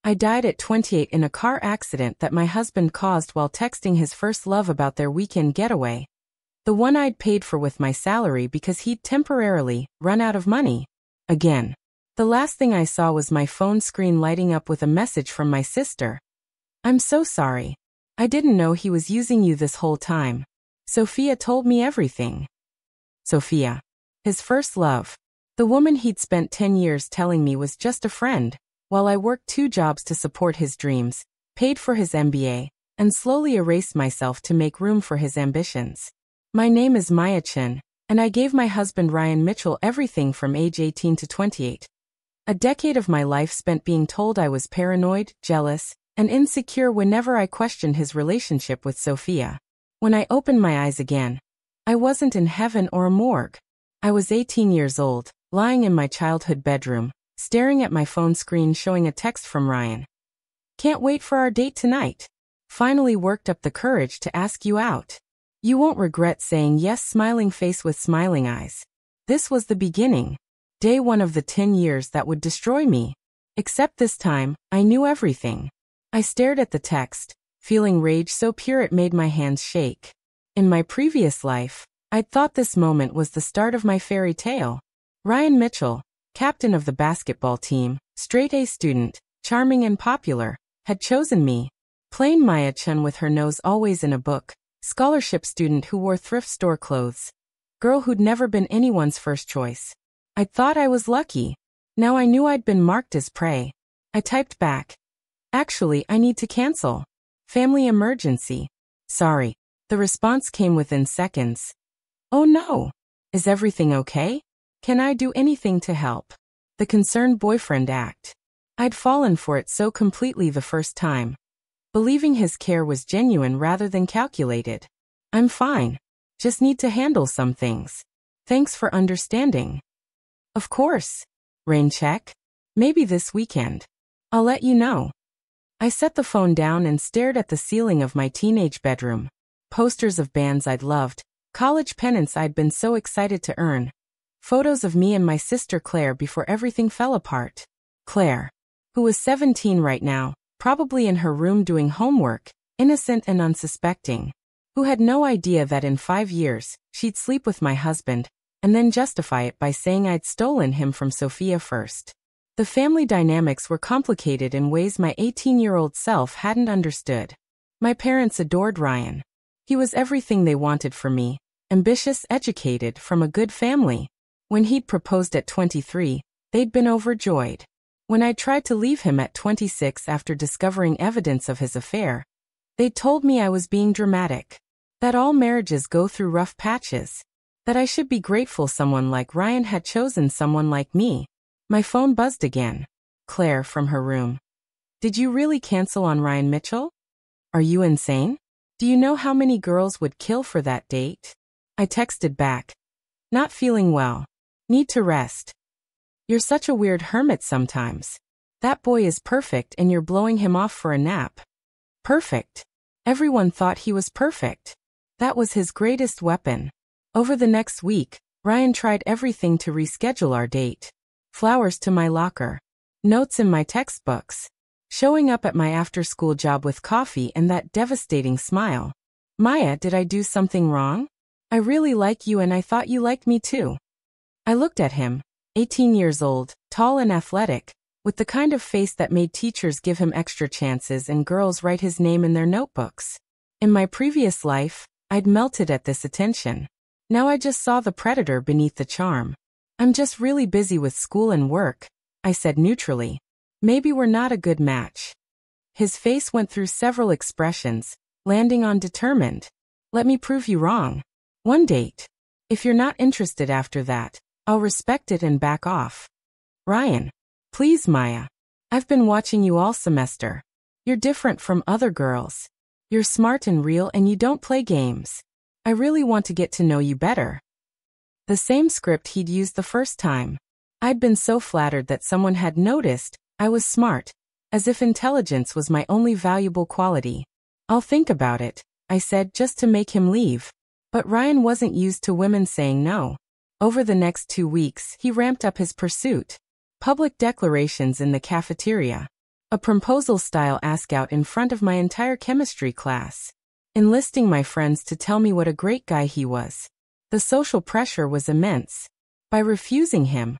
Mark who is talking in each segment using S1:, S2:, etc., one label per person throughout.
S1: I died at 28 in a car accident that my husband caused while texting his first love about their weekend getaway. The one I'd paid for with my salary because he'd temporarily run out of money. Again. The last thing I saw was my phone screen lighting up with a message from my sister. I'm so sorry. I didn't know he was using you this whole time. Sophia told me everything. Sophia. His first love. The woman he'd spent 10 years telling me was just a friend, while I worked 2 jobs to support his dreams, paid for his MBA, and slowly erased myself to make room for his ambitions. My name is Maya Chen, and I gave my husband Ryan Mitchell everything from age 18 to 28. A decade of my life spent being told I was paranoid, jealous, and insecure whenever I questioned his relationship with Sophia. When I opened my eyes again, I wasn't in heaven or a morgue. I was 18 years old, lying in my childhood bedroom, staring at my phone screen showing a text from Ryan. Can't wait for our date tonight. Finally worked up the courage to ask you out. You won't regret saying yes, smiling face with smiling eyes. This was the beginning. Day 1 of the 10 years that would destroy me. Except this time, I knew everything. I stared at the text, feeling rage so pure it made my hands shake. In my previous life, I'd thought this moment was the start of my fairy tale. Ryan Mitchell, captain of the basketball team, straight-A student, charming and popular, had chosen me. Plain Maya Chen with her nose always in a book, scholarship student who wore thrift store clothes. Girl who'd never been anyone's first choice. I thought I was lucky. Now I knew I'd been marked as prey. I typed back. Actually, I need to cancel. Family emergency. Sorry. The response came within seconds. Oh no. Is everything okay? Can I do anything to help? The concerned boyfriend act. I'd fallen for it so completely the first time. Believing his care was genuine rather than calculated. I'm fine. Just need to handle some things. Thanks for understanding. Of course. Rain check? Maybe this weekend. I'll let you know. I set the phone down and stared at the ceiling of my teenage bedroom. Posters of bands I'd loved, college pennants I'd been so excited to earn. Photos of me and my sister Claire before everything fell apart. Claire, who was 17 right now, probably in her room doing homework, innocent and unsuspecting. Who had no idea that in 5 years, she'd sleep with my husband, and then justify it by saying I'd stolen him from Sophia first. The family dynamics were complicated in ways my 18-year-old self hadn't understood. My parents adored Ryan. He was everything they wanted for me, ambitious, educated, from a good family. When he'd proposed at 23, they'd been overjoyed. When I tried to leave him at 26 after discovering evidence of his affair, they told me I was being dramatic. That all marriages go through rough patches. That I should be grateful someone like Ryan had chosen someone like me. My phone buzzed again. Claire from her room. Did you really cancel on Ryan Mitchell? Are you insane? Do you know how many girls would kill for that date? I texted back. Not feeling well. Need to rest. You're such a weird hermit sometimes. That boy is perfect and you're blowing him off for a nap. Perfect. Everyone thought he was perfect. That was his greatest weapon. Over the next week, Ryan tried everything to reschedule our date. Flowers to my locker. Notes in my textbooks. Showing up at my after-school job with coffee and that devastating smile. Maya, did I do something wrong? I really like you and I thought you liked me too. I looked at him, 18 years old, tall and athletic, with the kind of face that made teachers give him extra chances and girls write his name in their notebooks. In my previous life, I'd melted at this attention. Now I just saw the predator beneath the charm. I'm just really busy with school and work, I said neutrally. Maybe we're not a good match. His face went through several expressions, landing on determined. Let me prove you wrong. One date. If you're not interested after that, I'll respect it and back off. Ryan. Please, Maya. I've been watching you all semester. You're different from other girls. You're smart and real and you don't play games. I really want to get to know you better. The same script he'd used the first time. I'd been so flattered that someone had noticed I was smart, as if intelligence was my only valuable quality. I'll think about it, I said just to make him leave. But Ryan wasn't used to women saying no. Over the next 2 weeks, he ramped up his pursuit. Public declarations in the cafeteria. A proposal-style ask-out in front of my entire chemistry class, enlisting my friends to tell me what a great guy he was. The social pressure was immense. By refusing him,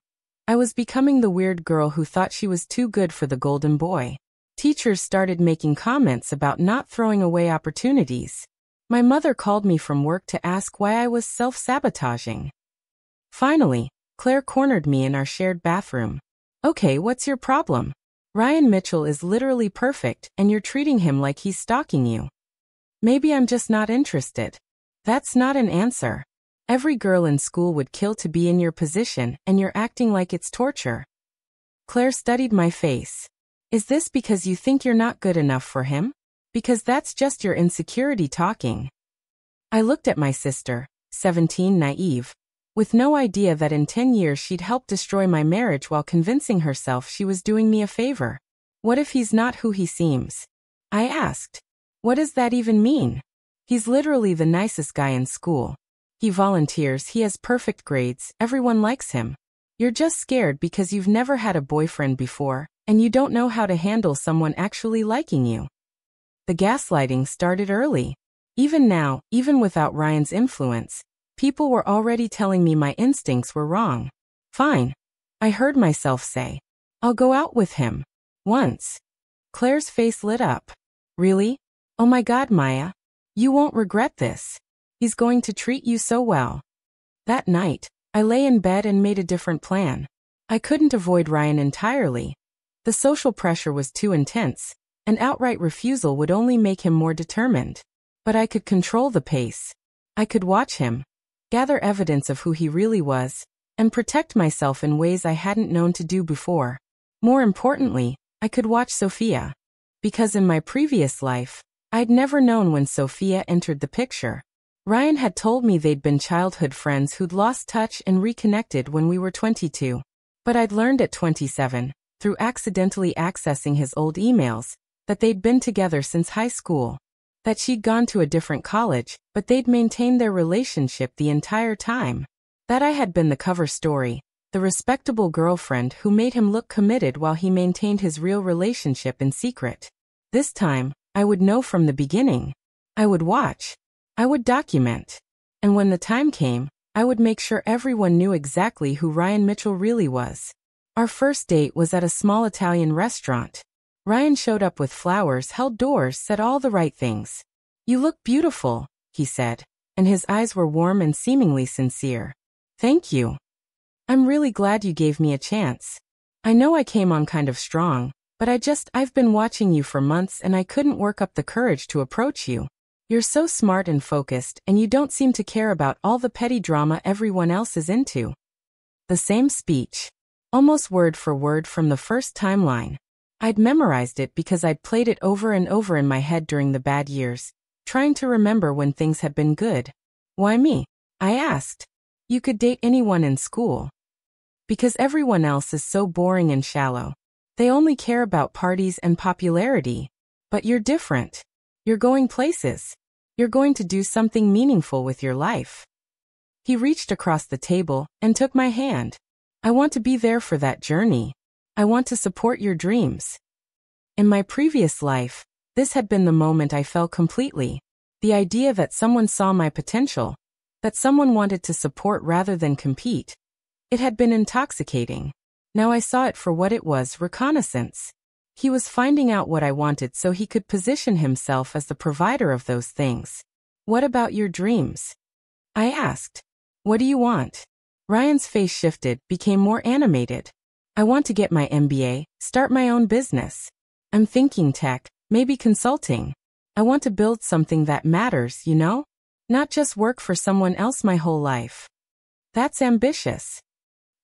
S1: I was becoming the weird girl who thought she was too good for the golden boy. Teachers started making comments about not throwing away opportunities. My mother called me from work to ask why I was self-sabotaging. Finally, Claire cornered me in our shared bathroom. "Okay, what's your problem? Ryan Mitchell is literally perfect, and you're treating him like he's stalking you." "Maybe I'm just not interested." "That's not an answer. Every girl in school would kill to be in your position, and you're acting like it's torture." Claire studied my face. "Is this because you think you're not good enough for him? Because that's just your insecurity talking." I looked at my sister, 17, naive, with no idea that in 10 years she'd helped destroy my marriage while convincing herself she was doing me a favor. "What if he's not who he seems?" I asked. "What does that even mean?" "He's literally the nicest guy in school. He volunteers, he has perfect grades, everyone likes him. You're just scared because you've never had a boyfriend before, and you don't know how to handle someone actually liking you." The gaslighting started early. Even now, even without Ryan's influence, people were already telling me my instincts were wrong. "Fine," I heard myself say. "I'll go out with him. Once." Claire's face lit up. "Really? Oh my God, Maya. You won't regret this. He's going to treat you so well." That night, I lay in bed and made a different plan. I couldn't avoid Ryan entirely. The social pressure was too intense, and outright refusal would only make him more determined. But I could control the pace. I could watch him, gather evidence of who he really was, and protect myself in ways I hadn't known to do before. More importantly, I could watch Sophia. Because in my previous life, I'd never known when Sophia entered the picture. Ryan had told me they'd been childhood friends who'd lost touch and reconnected when we were 22. But I'd learned at 27, through accidentally accessing his old emails, that they'd been together since high school. That she'd gone to a different college, but they'd maintained their relationship the entire time. That I had been the cover story, the respectable girlfriend who made him look committed while he maintained his real relationship in secret. This time, I would know from the beginning. I would watch. I would document. And when the time came, I would make sure everyone knew exactly who Ryan Mitchell really was. Our first date was at a small Italian restaurant. Ryan showed up with flowers, held doors, said all the right things. "You look beautiful," he said, and his eyes were warm and seemingly sincere. "Thank you. I'm really glad you gave me a chance. I know I came on kind of strong, but I've been watching you for months and I couldn't work up the courage to approach you. You're so smart and focused, and you don't seem to care about all the petty drama everyone else is into." The same speech, almost word for word from the first timeline. I'd memorized it because I'd played it over and over in my head during the bad years, trying to remember when things had been good. "Why me?" I asked. "You could date anyone in school." "Because everyone else is so boring and shallow. They only care about parties and popularity. But you're different. You're going places. You're going to do something meaningful with your life." He reached across the table and took my hand. "I want to be there for that journey. I want to support your dreams." In my previous life, this had been the moment I fell completely. The idea that someone saw my potential, that someone wanted to support rather than compete. It had been intoxicating. Now I saw it for what it was: reconnaissance. He was finding out what I wanted so he could position himself as the provider of those things. "What about your dreams?" I asked. "What do you want?" Ryan's face shifted, became more animated. "I want to get my MBA, start my own business. I'm thinking tech, maybe consulting. I want to build something that matters, you know? Not just work for someone else my whole life." "That's ambitious."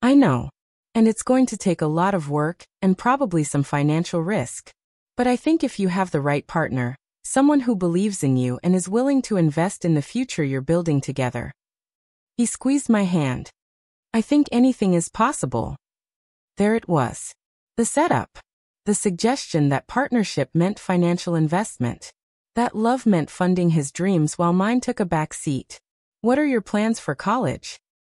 S1: "I know. And it's going to take a lot of work, and probably some financial risk. But I think if you have the right partner, someone who believes in you and is willing to invest in the future you're building together." He squeezed my hand. "I think anything is possible." There it was. The setup. The suggestion that partnership meant financial investment. That love meant funding his dreams while mine took a back seat. "What are your plans for college?"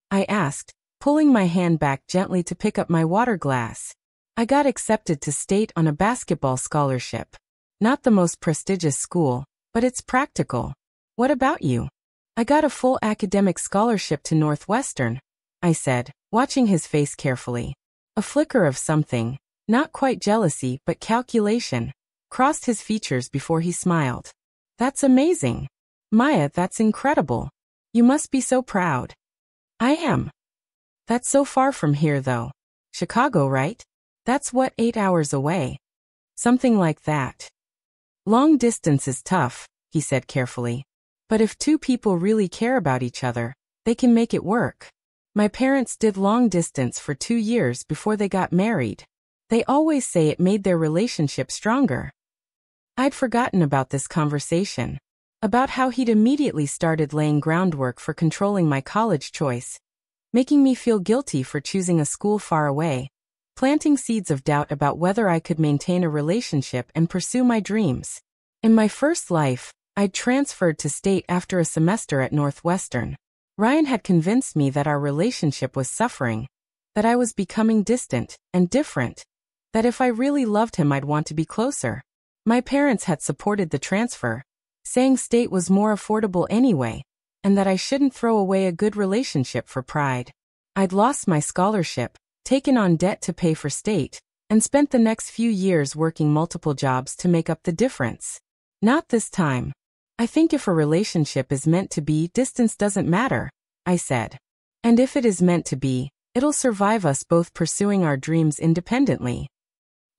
S1: I asked, pulling my hand back gently to pick up my water glass. I got accepted to state on a basketball scholarship. Not the most prestigious school, but it's practical. What about you? I got a full academic scholarship to Northwestern, I said, watching his face carefully. A flicker of something, not quite jealousy but calculation, crossed his features before he smiled. That's amazing. Maya, that's incredible. You must be so proud. I am. That's so far from here though. Chicago, right? That's what, 8 hours away? Something like that. Long distance is tough, he said carefully. But if two people really care about each other, they can make it work. My parents did long distance for 2 years before they got married. They always say it made their relationship stronger. I'd forgotten about this conversation. About how he'd immediately started laying groundwork for controlling my college choice, making me feel guilty for choosing a school far away, planting seeds of doubt about whether I could maintain a relationship and pursue my dreams. In my first life, I'd transferred to state after a semester at Northwestern. Ryan had convinced me that our relationship was suffering, that I was becoming distant and different, that if I really loved him I'd want to be closer. My parents had supported the transfer, saying state was more affordable anyway, and that I shouldn't throw away a good relationship for pride. I'd lost my scholarship, taken on debt to pay for state, and spent the next few years working multiple jobs to make up the difference. Not this time. I think if a relationship is meant to be, distance doesn't matter, I said. And if it is meant to be, it'll survive us both pursuing our dreams independently.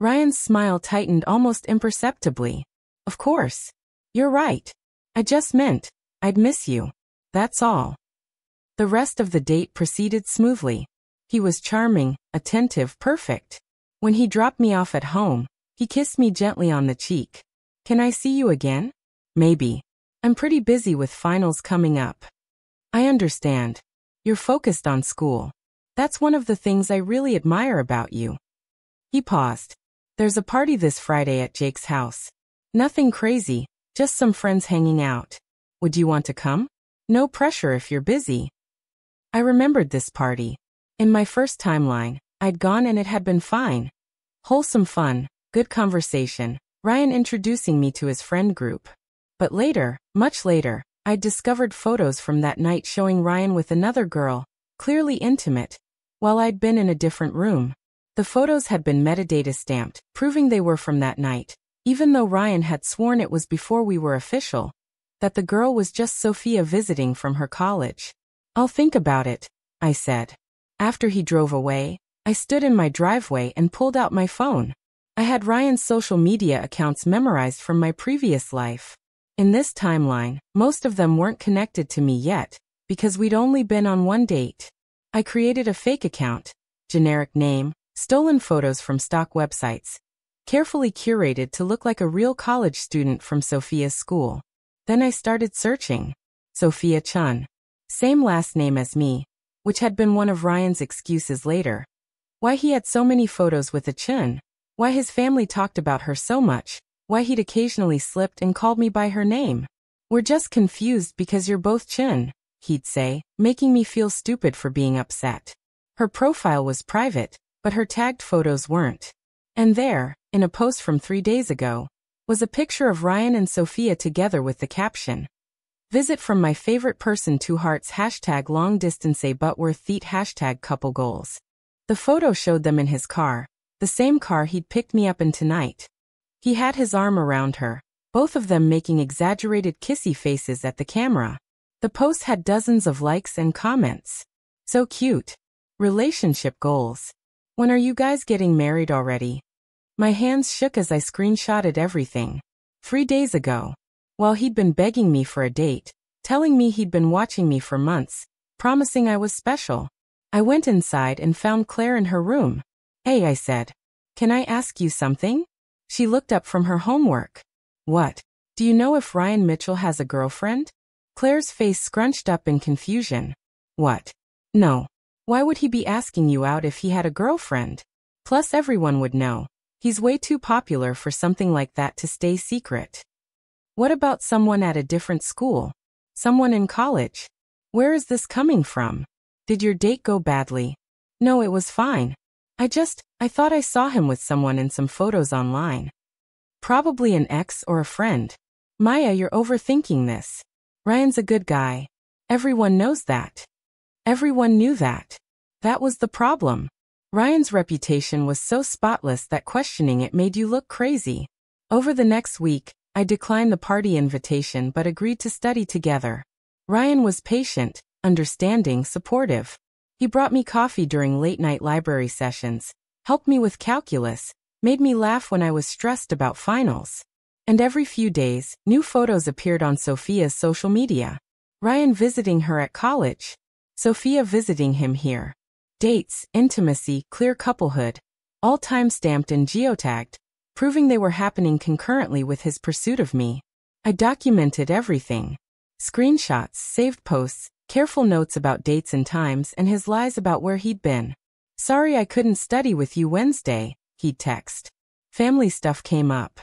S1: Ryan's smile tightened almost imperceptibly. Of course. You're right. I just meant, I'd miss you. That's all. The rest of the date proceeded smoothly. He was charming, attentive, perfect. When he dropped me off at home, he kissed me gently on the cheek. Can I see you again? Maybe. I'm pretty busy with finals coming up. I understand. You're focused on school. That's one of the things I really admire about you. He paused. There's a party this Friday at Jake's house. Nothing crazy, just some friends hanging out. Would you want to come? No pressure if you're busy. I remembered this party. In my first timeline, I'd gone and it had been fine. Wholesome fun, good conversation, Ryan introducing me to his friend group. But later, much later, I'd discovered photos from that night showing Ryan with another girl, clearly intimate, while I'd been in a different room. The photos had been metadata stamped, proving they were from that night, even though Ryan had sworn it was before we were official, that the girl was just Sophia visiting from her college. I'll think about it, I said. After he drove away, I stood in my driveway and pulled out my phone. I had Ryan's social media accounts memorized from my previous life. In this timeline, most of them weren't connected to me yet, because we'd only been on one date. I created a fake account, generic name, stolen photos from stock websites, carefully curated to look like a real college student from Sophia's school. Then I started searching. Sophia Chun. Same last name as me, which had been one of Ryan's excuses later. Why he had so many photos with a Chun, why his family talked about her so much, why he'd occasionally slipped and called me by her name. We're just confused because you're both Chun, he'd say, making me feel stupid for being upset. Her profile was private, but her tagged photos weren't. And there, in a post from 3 days ago, was a picture of Ryan and Sophia together with the caption, "Visit from my favorite person 2 hearts hashtag long distance a but worth feet hashtag couple goals." The photo showed them in his car, the same car he'd picked me up in tonight. He had his arm around her, both of them making exaggerated kissy faces at the camera. The post had dozens of likes and comments. So cute. Relationship goals. When are you guys getting married already? My hands shook as I screenshotted everything. 3 days ago. While he'd been begging me for a date, telling me he'd been watching me for months, promising I was special. I went inside and found Claire in her room. "Hey," I said. "Can I ask you something?" She looked up from her homework. "What? Do you know if Ryan Mitchell has a girlfriend?" Claire's face scrunched up in confusion. "What? No. Why would he be asking you out if he had a girlfriend? Plus everyone would know. He's way too popular for something like that to stay secret." "What about someone at a different school? Someone in college? Where is this coming from? Did your date go badly?" "No, it was fine. I thought I saw him with someone in some photos online. Probably an ex or a friend. Maya, you're overthinking this. Ryan's a good guy. Everyone knows that. Everyone knew that. That was the problem. Ryan's reputation was so spotless that questioning it made you look crazy. Over the next week, I declined the party invitation but agreed to study together. Ryan was patient, understanding, supportive. He brought me coffee during late-night library sessions, helped me with calculus, made me laugh when I was stressed about finals. And every few days, new photos appeared on Sophia's social media. Ryan visiting her at college. Sophia visiting him here. Dates, intimacy, clear couplehood, all time-stamped and geotagged, proving they were happening concurrently with his pursuit of me. I documented everything. Screenshots, saved posts, careful notes about dates and times, and his lies about where he'd been. Sorry I couldn't study with you Wednesday, he'd text. Family stuff came up.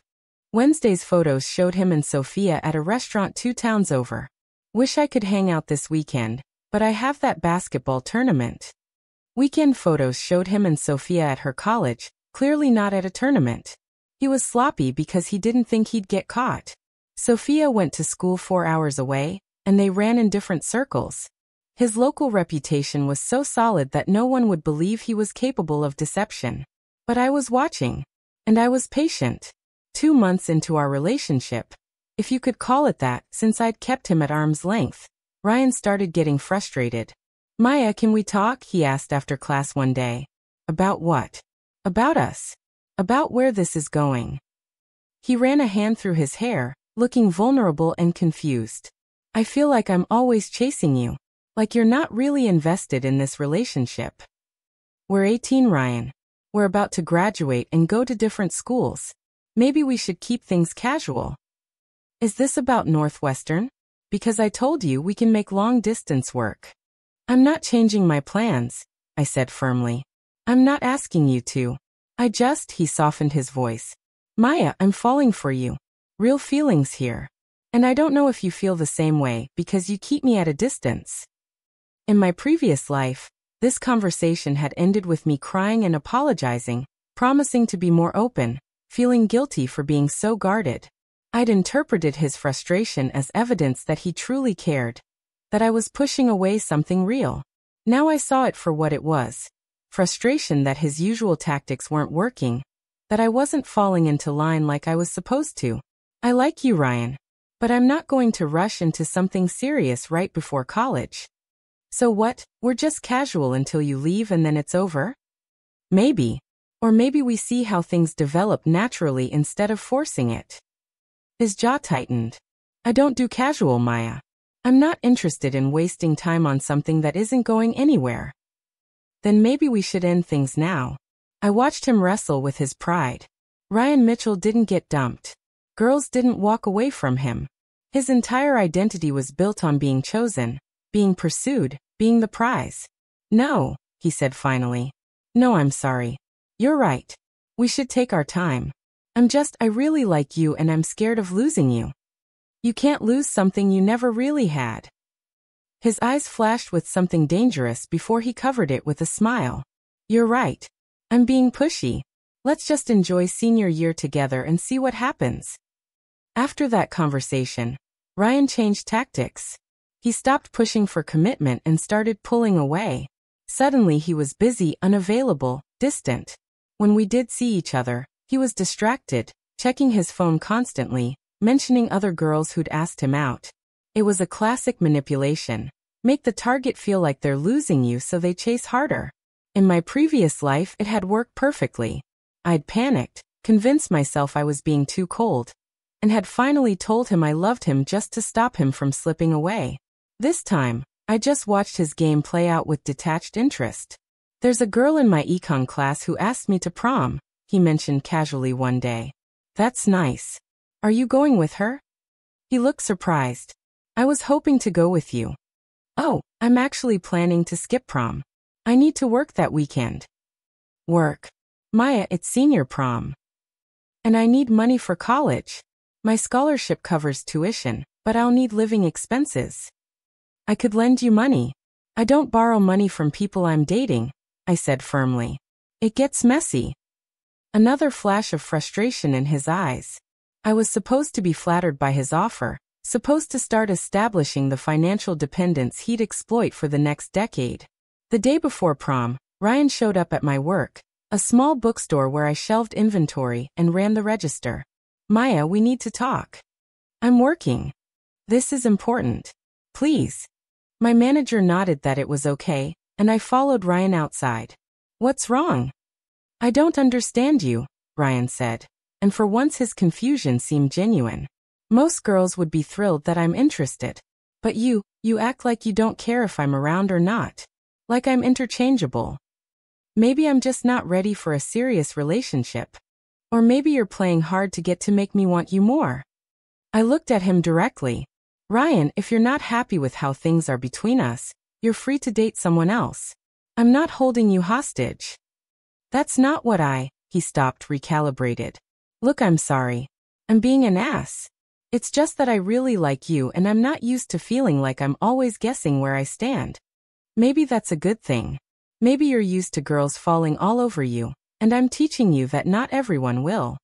S1: Wednesday's photos showed him and Sophia at a restaurant 2 towns over. Wish I could hang out this weekend, but I have that basketball tournament. Weekend photos showed him and Sophia at her college, clearly not at a tournament. He was sloppy because he didn't think he'd get caught. Sophia went to school 4 hours away, and they ran in different circles. His local reputation was so solid that no one would believe he was capable of deception. But I was watching. And I was patient. 2 months into our relationship, if you could call it that, since I'd kept him at arm's length, Ryan started getting frustrated. Maya, can we talk? He asked after class one day. About what? About us. About where this is going. He ran a hand through his hair, looking vulnerable and confused. I feel like I'm always chasing you. Like you're not really invested in this relationship. We're 18, Ryan. We're about to graduate and go to different schools. Maybe we should keep things casual. Is this about Northwestern? Because I told you we can make long distance work. I'm not changing my plans, I said firmly. I'm not asking you to. He softened his voice. Maya, I'm falling for you. Real feelings here. And I don't know if you feel the same way because you keep me at a distance. In my previous life, this conversation had ended with me crying and apologizing, promising to be more open, feeling guilty for being so guarded. I'd interpreted his frustration as evidence that he truly cared, that I was pushing away something real. Now I saw it for what it was. Frustration that his usual tactics weren't working, that I wasn't falling into line like I was supposed to. I like you, Ryan, but I'm not going to rush into something serious right before college. So what, we're just casual until you leave and then it's over? Maybe. Or maybe we see how things develop naturally instead of forcing it. His jaw tightened. I don't do casual, Maya. I'm not interested in wasting time on something that isn't going anywhere. Then maybe we should end things now. I watched him wrestle with his pride. Ryan Mitchell didn't get dumped. Girls didn't walk away from him. His entire identity was built on being chosen, being pursued, being the prize. No, he said finally. No, I'm sorry. You're right. We should take our time. I really like you and I'm scared of losing you. You can't lose something you never really had. His eyes flashed with something dangerous before he covered it with a smile. You're right. I'm being pushy. Let's just enjoy senior year together and see what happens. After that conversation, Ryan changed tactics. He stopped pushing for commitment and started pulling away. Suddenly he was busy, unavailable, distant. When we did see each other, he was distracted, checking his phone constantly, mentioning other girls who'd asked him out. It was a classic manipulation. Make the target feel like they're losing you so they chase harder. In my previous life, it had worked perfectly. I'd panicked, convinced myself I was being too cold, and had finally told him I loved him just to stop him from slipping away. This time, I just watched his game play out with detached interest. There's a girl in my econ class who asked me to prom, he mentioned casually one day. That's nice. Are you going with her? He looked surprised. I was hoping to go with you. Oh, I'm actually planning to skip prom. I need to work that weekend. Work. Maya, it's senior prom. And I need money for college. My scholarship covers tuition, but I'll need living expenses. I could lend you money. I don't borrow money from people I'm dating, I said firmly. It gets messy. Another flash of frustration in his eyes. I was supposed to be flattered by his offer, supposed to start establishing the financial dependence he'd exploit for the next decade. The day before prom, Ryan showed up at my work, a small bookstore where I shelved inventory and ran the register. Maya, we need to talk. I'm working. This is important. Please. My manager nodded that it was okay, and I followed Ryan outside. What's wrong? I don't understand you, Ryan said, and for once his confusion seemed genuine. Most girls would be thrilled that I'm interested. But you act like you don't care if I'm around or not. Like I'm interchangeable. Maybe I'm just not ready for a serious relationship. Or maybe you're playing hard to get to make me want you more. I looked at him directly. Ryan, if you're not happy with how things are between us, you're free to date someone else. I'm not holding you hostage. That's not what he stopped, recalibrated. Look, I'm sorry. I'm being an ass. It's just that I really like you and I'm not used to feeling like I'm always guessing where I stand. Maybe that's a good thing. Maybe you're used to girls falling all over you, and I'm teaching you that not everyone will.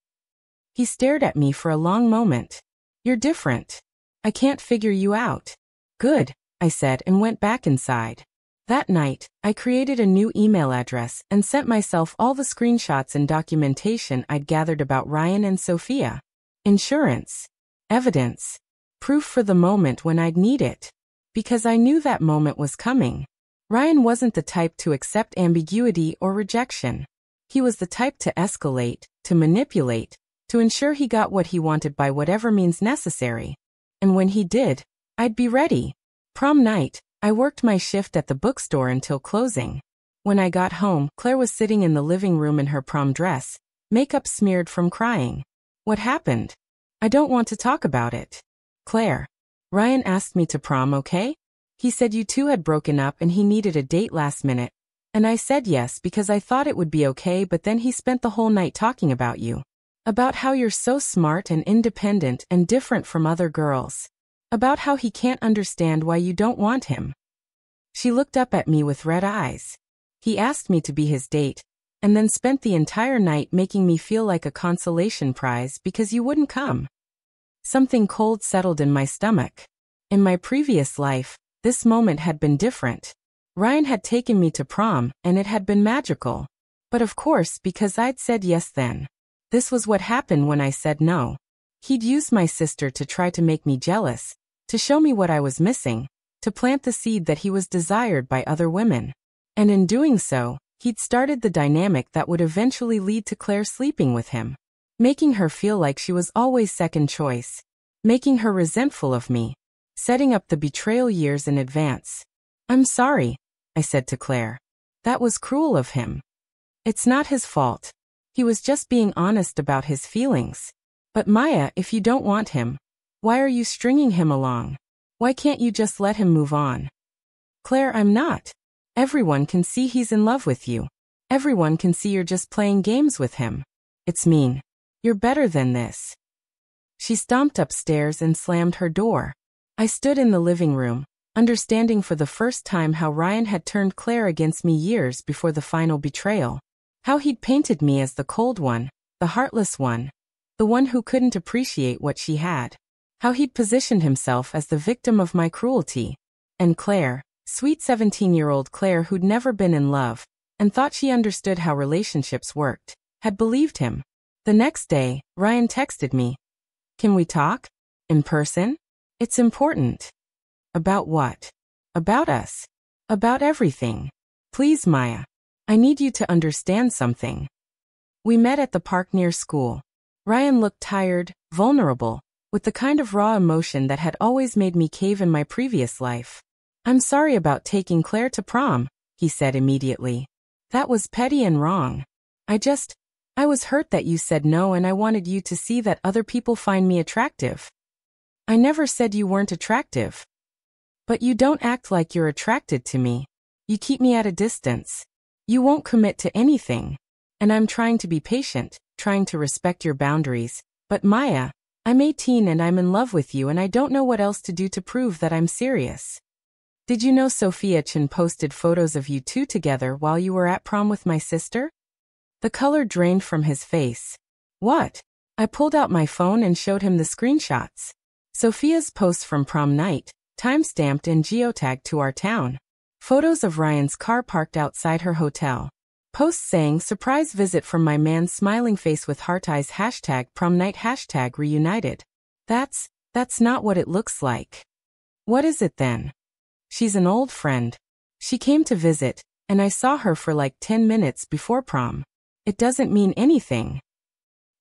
S1: He stared at me for a long moment. You're different. I can't figure you out. Good, I said and went back inside. That night, I created a new email address and sent myself all the screenshots and documentation I'd gathered about Ryan and Sophia. Insurance. Evidence. Proof for the moment when I'd need it. Because I knew that moment was coming. Ryan wasn't the type to accept ambiguity or rejection. He was the type to escalate, to manipulate, to ensure he got what he wanted by whatever means necessary. And when he did, I'd be ready. Prom night, I worked my shift at the bookstore until closing. When I got home, Claire was sitting in the living room in her prom dress, makeup smeared from crying. What happened? I don't want to talk about it. Claire. Ryan asked me to prom, okay? He said you two had broken up and he needed a date last minute. And I said yes because I thought it would be okay, but then he spent the whole night talking about you. About how you're so smart and independent and different from other girls. About how he can't understand why you don't want him. She looked up at me with red eyes. He asked me to be his date, and then spent the entire night making me feel like a consolation prize because you wouldn't come. Something cold settled in my stomach. In my previous life, this moment had been different. Ryan had taken me to prom, and it had been magical. But of course, because I'd said yes then. This was what happened when I said no. He'd used my sister to try to make me jealous, to show me what I was missing, to plant the seed that he was desired by other women. And in doing so, he'd started the dynamic that would eventually lead to Claire sleeping with him. Making her feel like she was always second choice. Making her resentful of me. Setting up the betrayal years in advance. I'm sorry, I said to Claire. That was cruel of him. It's not his fault. He was just being honest about his feelings. But Maya, if you don't want him, why are you stringing him along? Why can't you just let him move on? Claire, I'm not. Everyone can see he's in love with you. Everyone can see you're just playing games with him. It's mean. You're better than this. She stomped upstairs and slammed her door. I stood in the living room, understanding for the first time how Ryan had turned Claire against me years before the final betrayal. How he'd painted me as the cold one, the heartless one. The one who couldn't appreciate what she had. How he'd positioned himself as the victim of my cruelty. And Claire, sweet 17-year-old Claire who'd never been in love, and thought she understood how relationships worked, had believed him. The next day, Ryan texted me. Can we talk? In person? It's important. About what? About us. About everything. Please, Maya. I need you to understand something. We met at the park near school. Ryan looked tired, vulnerable, with the kind of raw emotion that had always made me cave in my previous life. I'm sorry about taking Claire to prom, he said immediately. That was petty and wrong. I was hurt that you said no, and I wanted you to see that other people find me attractive. I never said you weren't attractive. But you don't act like you're attracted to me. You keep me at a distance. You won't commit to anything. And I'm trying to be patient, trying to respect your boundaries. But Maya, I'm 18 and I'm in love with you, and I don't know what else to do to prove that I'm serious. Did you know Sophia Chin posted photos of you two together while you were at prom with my sister? The color drained from his face. What? I pulled out my phone and showed him the screenshots. Sophia's posts from prom night, time-stamped and geotagged to our town. Photos of Ryan's car parked outside her hotel. Posts saying, surprise visit from my man, smiling face with heart eyes, #prom night, #reunited. That's not what it looks like. What is it then? She's an old friend. She came to visit, and I saw her for like 10 minutes before prom. It doesn't mean anything.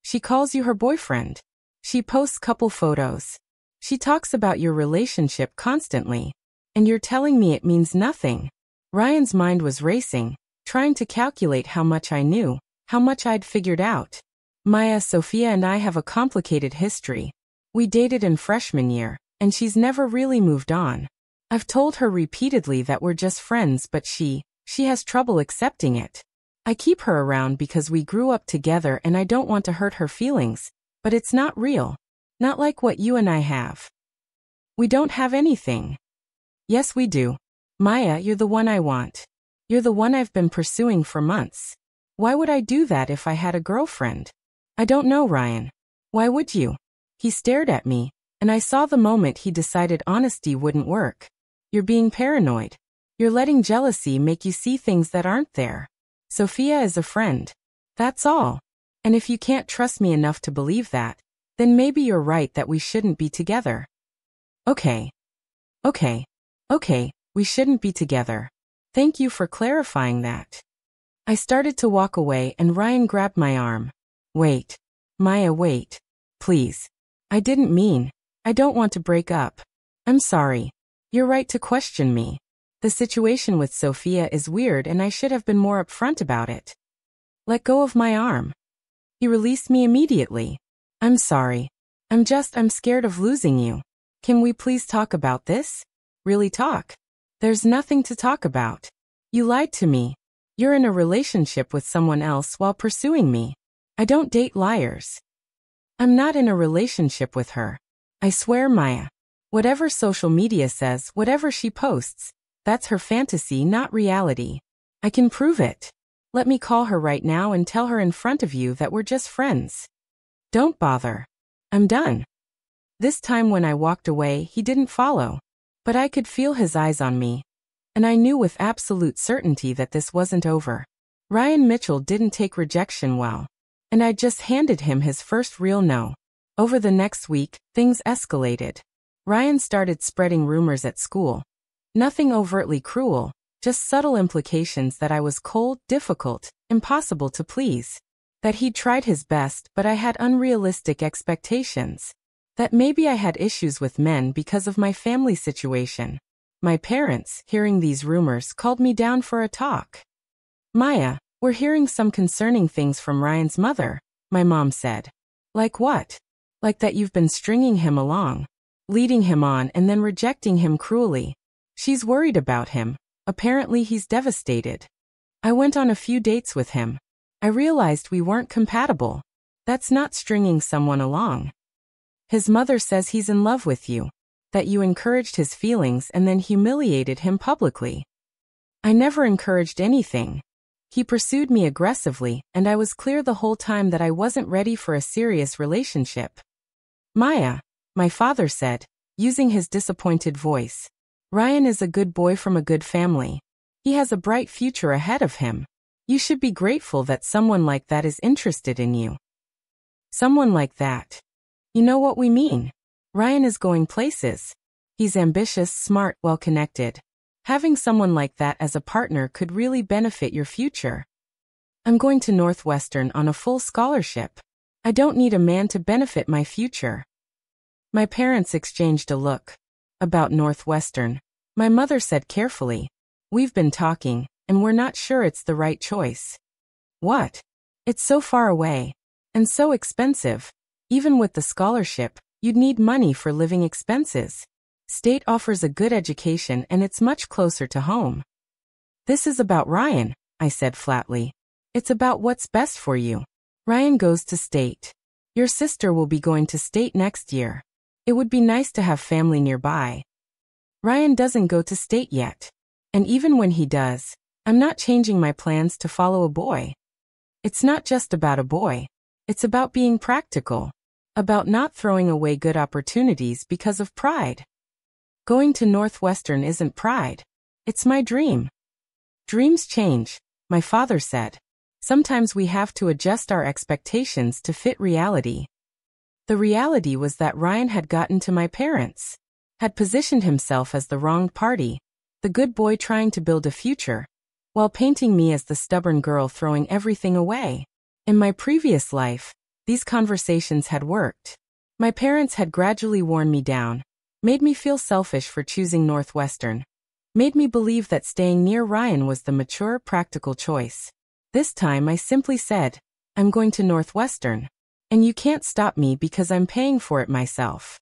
S1: She calls you her boyfriend. She posts couple photos. She talks about your relationship constantly. And you're telling me it means nothing. Ryan's mind was racing, trying to calculate how much I knew, how much I'd figured out. Maya, Sophia and I have a complicated history. We dated in freshman year, and she's never really moved on. I've told her repeatedly that we're just friends, but she has trouble accepting it. I keep her around because we grew up together and I don't want to hurt her feelings, but it's not real. Not like what you and I have. We don't have anything. Yes, we do. Maya, you're the one I want. You're the one I've been pursuing for months. Why would I do that if I had a girlfriend? I don't know, Ryan. Why would you? He stared at me, and I saw the moment he decided honesty wouldn't work. You're being paranoid. You're letting jealousy make you see things that aren't there. Sophia is a friend. That's all. And if you can't trust me enough to believe that, then maybe you're right that we shouldn't be together. Okay, we shouldn't be together. Thank you for clarifying that. I started to walk away and Ryan grabbed my arm. Wait. Maya, wait. Please. I don't want to break up. I'm sorry. You're right to question me. The situation with Sophia is weird and I should have been more upfront about it. Let go of my arm. He released me immediately. I'm sorry. I'm scared of losing you. Can we please talk about this? Really talk? There's nothing to talk about. You lied to me. You're in a relationship with someone else while pursuing me. I don't date liars. I'm not in a relationship with her. I swear, Maya. Whatever social media says, whatever she posts, that's her fantasy, not reality. I can prove it. Let me call her right now and tell her in front of you that we're just friends. Don't bother. I'm done. This time when I walked away, he didn't follow. But I could feel his eyes on me. And I knew with absolute certainty that this wasn't over. Ryan Mitchell didn't take rejection well. And I just handed him his first real no. Over the next week, things escalated. Ryan started spreading rumors at school. Nothing overtly cruel, just subtle implications that I was cold, difficult, impossible to please. That he'd tried his best, but I had unrealistic expectations. That maybe I had issues with men because of my family situation. My parents, hearing these rumors, called me down for a talk. Maya, we're hearing some concerning things from Ryan's mother, my mom said. Like what? Like that you've been stringing him along, leading him on and then rejecting him cruelly. She's worried about him. Apparently he's devastated. I went on a few dates with him. I realized we weren't compatible. That's not stringing someone along. His mother says he's in love with you. That you encouraged his feelings and then humiliated him publicly. I never encouraged anything. He pursued me aggressively, and I was clear the whole time that I wasn't ready for a serious relationship. Maya, my father said, using his disappointed voice. Ryan is a good boy from a good family. He has a bright future ahead of him. You should be grateful that someone like that is interested in you. Someone like that. You know what we mean. Ryan is going places. He's ambitious, smart, well-connected. Having someone like that as a partner could really benefit your future. I'm going to Northwestern on a full scholarship. I don't need a man to benefit my future. My parents exchanged a look. About Northwestern, my mother said carefully, we've been talking, and we're not sure it's the right choice. What? It's so far away. And so expensive. Even with the scholarship, you'd need money for living expenses. State offers a good education and it's much closer to home. This is about Ryan, I said flatly. It's about what's best for you. Ryan goes to state. Your sister will be going to state next year. It would be nice to have family nearby. Ryan doesn't go to state yet. And even when he does, I'm not changing my plans to follow a boy. It's not just about a boy. It's about being practical. About not throwing away good opportunities because of pride. Going to Northwestern isn't pride. It's my dream. Dreams change, my father said. Sometimes we have to adjust our expectations to fit reality. The reality was that Ryan had gotten to my parents. Had positioned himself as the wronged party, the good boy trying to build a future, while painting me as the stubborn girl throwing everything away. In my previous life, these conversations had worked. My parents had gradually worn me down, made me feel selfish for choosing Northwestern, made me believe that staying near Ryan was the mature, practical choice. This time I simply said, I'm going to Northwestern, and you can't stop me because I'm paying for it myself.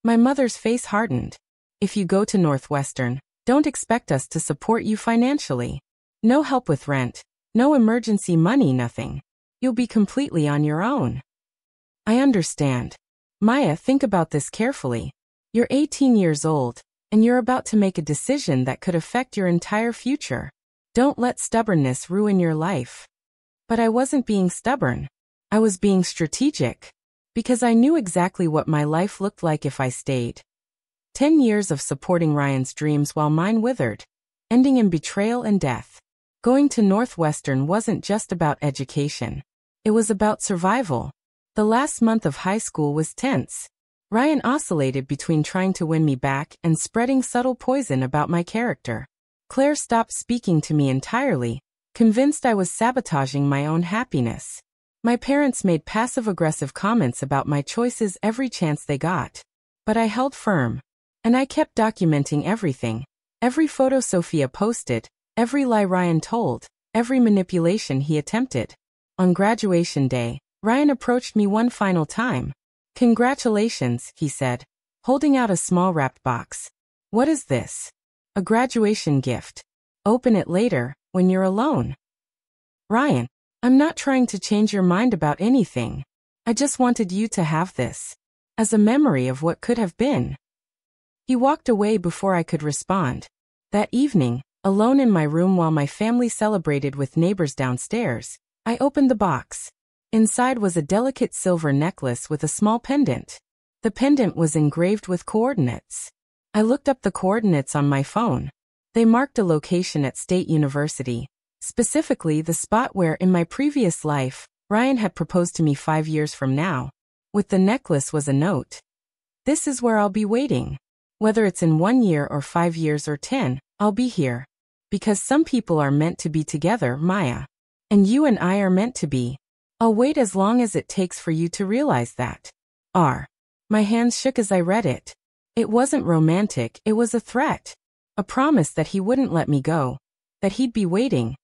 S1: My mother's face hardened. If you go to Northwestern, don't expect us to support you financially. No help with rent, no emergency money, nothing. You'll be completely on your own. I understand. Maya, think about this carefully. You're 18 years old, and you're about to make a decision that could affect your entire future. Don't let stubbornness ruin your life. But I wasn't being stubborn. I was being strategic. Because I knew exactly what my life looked like if I stayed. 10 years of supporting Ryan's dreams while mine withered, ending in betrayal and death. Going to Northwestern wasn't just about education. It was about survival. The last month of high school was tense. Ryan oscillated between trying to win me back and spreading subtle poison about my character. Claire stopped speaking to me entirely, convinced I was sabotaging my own happiness. My parents made passive-aggressive comments about my choices every chance they got. But I held firm. And I kept documenting everything. Every photo Sophia posted, every lie Ryan told, every manipulation he attempted. On graduation day, Ryan approached me one final time. Congratulations, he said, holding out a small wrapped box. What is this? A graduation gift. Open it later, when you're alone. Ryan, I'm not trying to change your mind about anything. I just wanted you to have this. As a memory of what could have been. He walked away before I could respond. That evening, alone in my room while my family celebrated with neighbors downstairs, I opened the box. Inside was a delicate silver necklace with a small pendant. The pendant was engraved with coordinates. I looked up the coordinates on my phone. They marked a location at State University. Specifically the spot where, in my previous life, Ryan had proposed to me 5 years from now. With the necklace was a note. This is where I'll be waiting. Whether it's in 1 year or 5 years or 10, I'll be here. Because some people are meant to be together, Maya. And you and I are meant to be. I'll wait as long as it takes for you to realize that. R. My hands shook as I read it. It wasn't romantic, it was a threat. A promise that he wouldn't let me go. That he'd be waiting.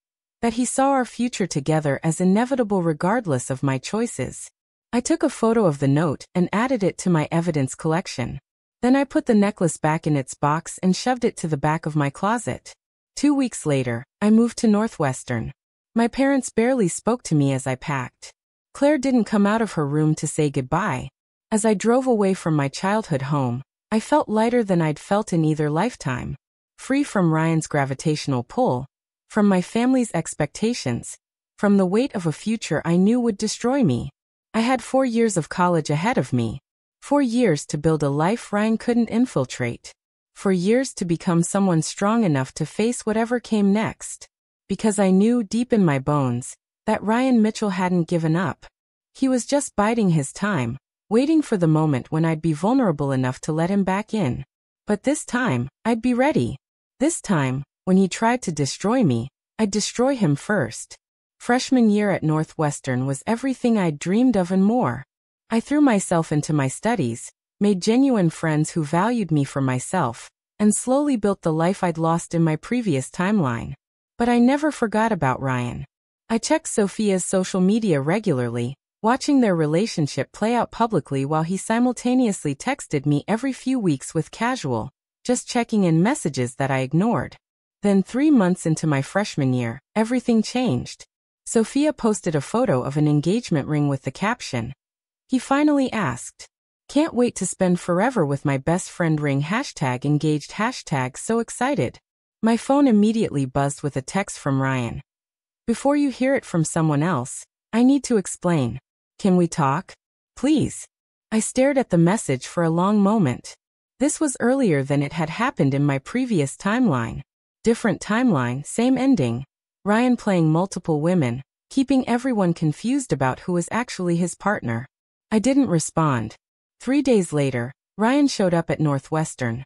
S1: That he saw our future together as inevitable regardless of my choices. I took a photo of the note and added it to my evidence collection. Then I put the necklace back in its box and shoved it to the back of my closet. 2 weeks later, I moved to Northwestern. My parents barely spoke to me as I packed. Claire didn't come out of her room to say goodbye. As I drove away from my childhood home, I felt lighter than I'd felt in either lifetime. Free from Ryan's gravitational pull. From my family's expectations, from the weight of a future I knew would destroy me. I had 4 years of college ahead of me. 4 years to build a life Ryan couldn't infiltrate. 4 years to become someone strong enough to face whatever came next. Because I knew deep in my bones that Ryan Mitchell hadn't given up. He was just biding his time, waiting for the moment when I'd be vulnerable enough to let him back in. But this time, I'd be ready. This time, when he tried to destroy me, I'd destroy him first. Freshman year at Northwestern was everything I'd dreamed of and more. I threw myself into my studies, made genuine friends who valued me for myself, and slowly built the life I'd lost in my previous timeline. But I never forgot about Ryan. I checked Sophia's social media regularly, watching their relationship play out publicly while he simultaneously texted me every few weeks with casual, just checking in messages that I ignored. Then 3 months into my freshman year, everything changed. Sophia posted a photo of an engagement ring with the caption, "He finally asked. Can't wait to spend forever with my best friend ring #engaged #so excited." My phone immediately buzzed with a text from Ryan. "Before you hear it from someone else, I need to explain. Can we talk? Please. I stared at the message for a long moment. This was earlier than it had happened in my previous timeline. Different timeline, same ending. Ryan playing multiple women, keeping everyone confused about who was actually his partner. I didn't respond. 3 days later, Ryan showed up at Northwestern.